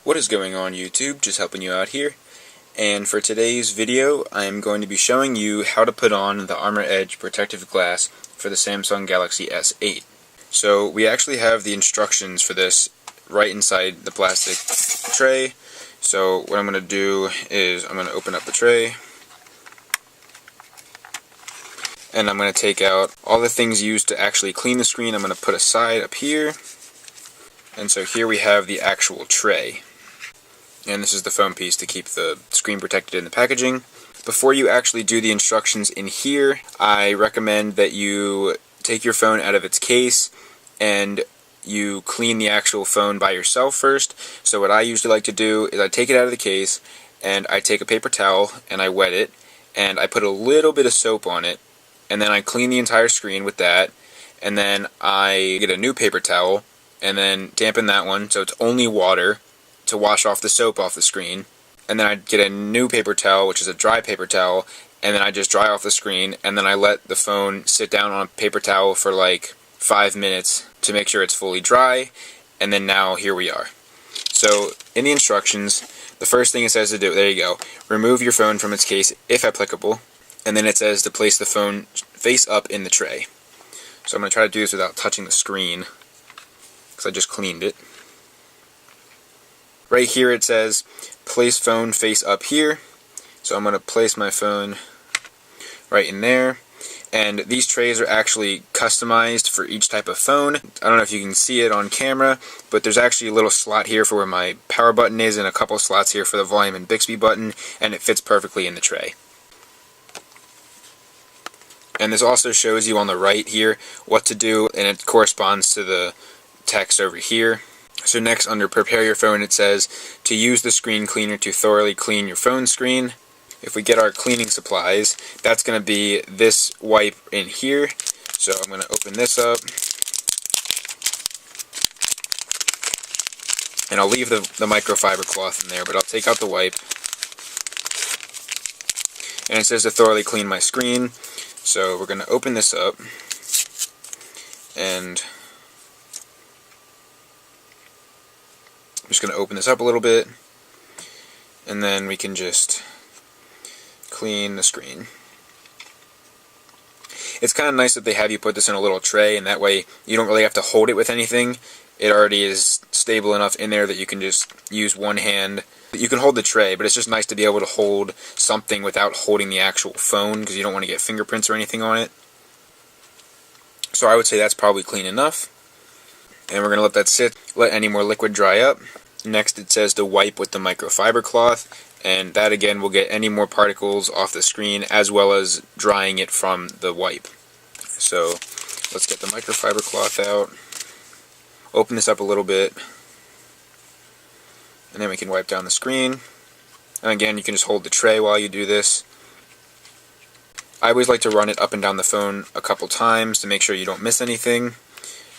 What is going on, YouTube? Just helping you out here. And for today's video, I'm going to be showing you how to put on the Armor Edge protective glass for the Samsung Galaxy S8. So we actually have the instructions for this right inside the plastic tray. So what I'm going to do is I'm going to open up the tray, and I'm going to take out all the things used to actually clean the screen. I'm going to put aside up here. And so here we have the actual tray. And this is the foam piece to keep the screen protected in the packaging. Before you actually do the instructions in here, I recommend that you take your phone out of its case and you clean the actual phone by yourself first. So what I usually like to do is I take it out of the case and I take a paper towel and I wet it and I put a little bit of soap on it, and then I clean the entire screen with that, and then I get a new paper towel and then dampen that one so it's only water to wash off the soap off the screen, and then I get a new paper towel, which is a dry paper towel, and then I just dry off the screen, and then I let the phone sit down on a paper towel for like 5 minutes to make sure it's fully dry, and then now here we are. So in the instructions, the first thing it says to do, there you go, remove your phone from its case if applicable, and then it says to place the phone face up in the tray. So I'm going to try to do this without touching the screen, because I just cleaned it. Right here it says, place phone face up here. So I'm going to place my phone right in there. And these trays are actually customized for each type of phone. I don't know if you can see it on camera, but there's actually a little slot here for where my power button is, and a couple slots here for the volume and Bixby button, and it fits perfectly in the tray. And this also shows you on the right here what to do, and it corresponds to the text over here. So next, under prepare your phone, it says to use the screen cleaner to thoroughly clean your phone screen. If we get our cleaning supplies, that's going to be this wipe in here. So I'm going to open this up, and I'll leave the microfiber cloth in there, but I'll take out the wipe. And it says to thoroughly clean my screen. So we're going to open this up, and I'm just going to open this up a little bit, and then we can just clean the screen. It's kind of nice that they have you put this in a little tray, and that way you don't really have to hold it with anything. It already is stable enough in there that you can just use one hand. You can hold the tray, but it's just nice to be able to hold something without holding the actual phone, because you don't want to get fingerprints or anything on it. So I would say that's probably clean enough. And we're going to let that sit, let any more liquid dry up. Next it says to wipe with the microfiber cloth, and that again will get any more particles off the screen as well as drying it from the wipe. So let's get the microfiber cloth out, open this up a little bit, and then we can wipe down the screen. And again, you can just hold the tray while you do this. I always like to run it up and down the phone a couple times to make sure you don't miss anything.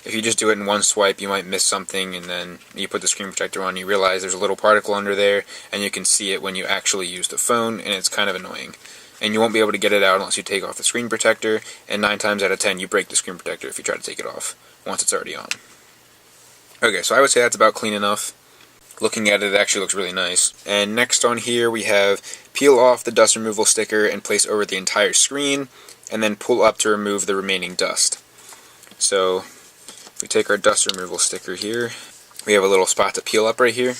If you just do it in one swipe, you might miss something, and then you put the screen protector on, you realize there's a little particle under there, and you can see it when you actually use the phone, and it's kind of annoying. And you won't be able to get it out unless you take off the screen protector, and 9 times out of 10 you break the screen protector if you try to take it off once it's already on. Okay, so I would say that's about clean enough. Looking at it, it actually looks really nice. And next on here we have peel off the dust removal sticker and place over the entire screen, and then pull up to remove the remaining dust. So we take our dust removal sticker here. We have a little spot to peel up right here.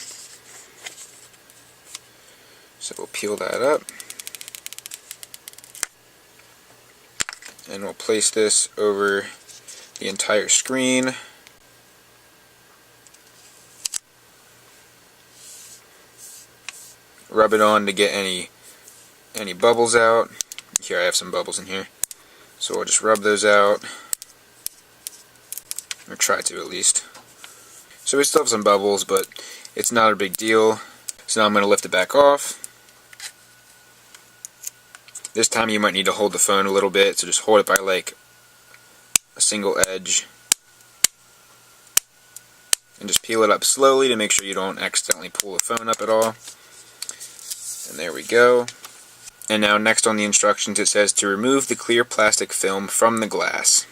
So we'll peel that up. And we'll place this over the entire screen. Rub it on to get any bubbles out. Here, I have some bubbles in here. So we'll just rub those out. Or try to, at least. So we still have some bubbles, but it's not a big deal. So now I'm going to lift it back off. This time you might need to hold the phone a little bit, so just hold it by like a single edge. And just peel it up slowly to make sure you don't accidentally pull the phone up at all. And there we go. And now next on the instructions it says to remove the clear plastic film from the glass.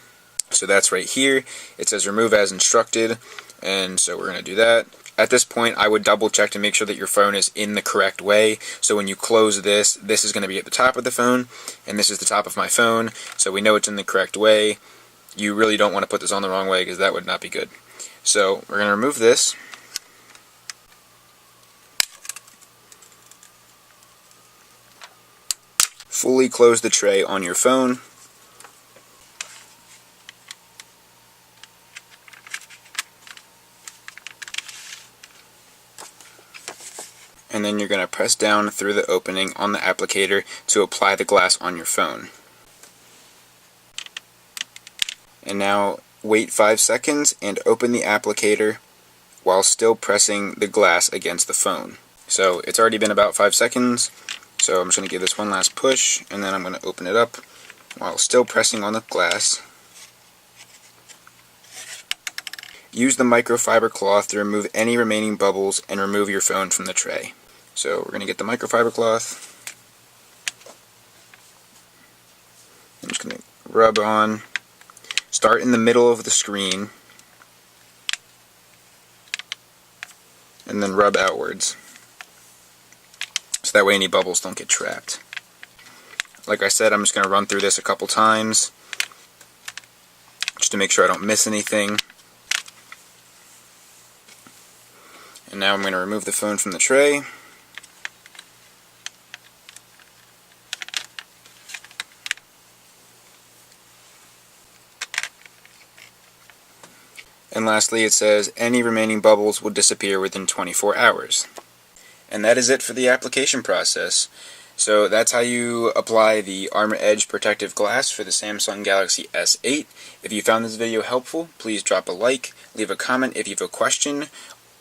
So that's right here. It says remove as instructed, and so we're going to do that. At this point, I would double check to make sure that your phone is in the correct way. So when you close this, this is going to be at the top of the phone, and this is the top of my phone, so we know it's in the correct way. You really don't want to put this on the wrong way because that would not be good. So we're going to remove this. Fully close the tray on your phone. And then you're going to press down through the opening on the applicator to apply the glass on your phone. And now wait 5 seconds and open the applicator while still pressing the glass against the phone. So it's already been about 5 seconds, so I'm just going to give this one last push, and then I'm going to open it up while still pressing on the glass. Use the microfiber cloth to remove any remaining bubbles and remove your phone from the tray. So we're going to get the microfiber cloth. I'm just going to rub on. Start in the middle of the screen and then rub outwards. So that way any bubbles don't get trapped. Like I said, I'm just going to run through this a couple times just to make sure I don't miss anything. And now I'm going to remove the phone from the tray. And lastly, it says any remaining bubbles will disappear within 24 hours. And that is it for the application process. So that's how you apply the Armor Edge protective glass for the Samsung Galaxy S8. If you found this video helpful, please drop a like, leave a comment if you have a question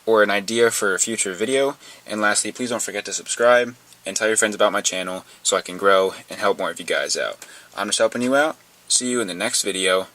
or an idea for a future video. And lastly, please don't forget to subscribe and tell your friends about my channel so I can grow and help more of you guys out. I'm just helping you out. See you in the next video.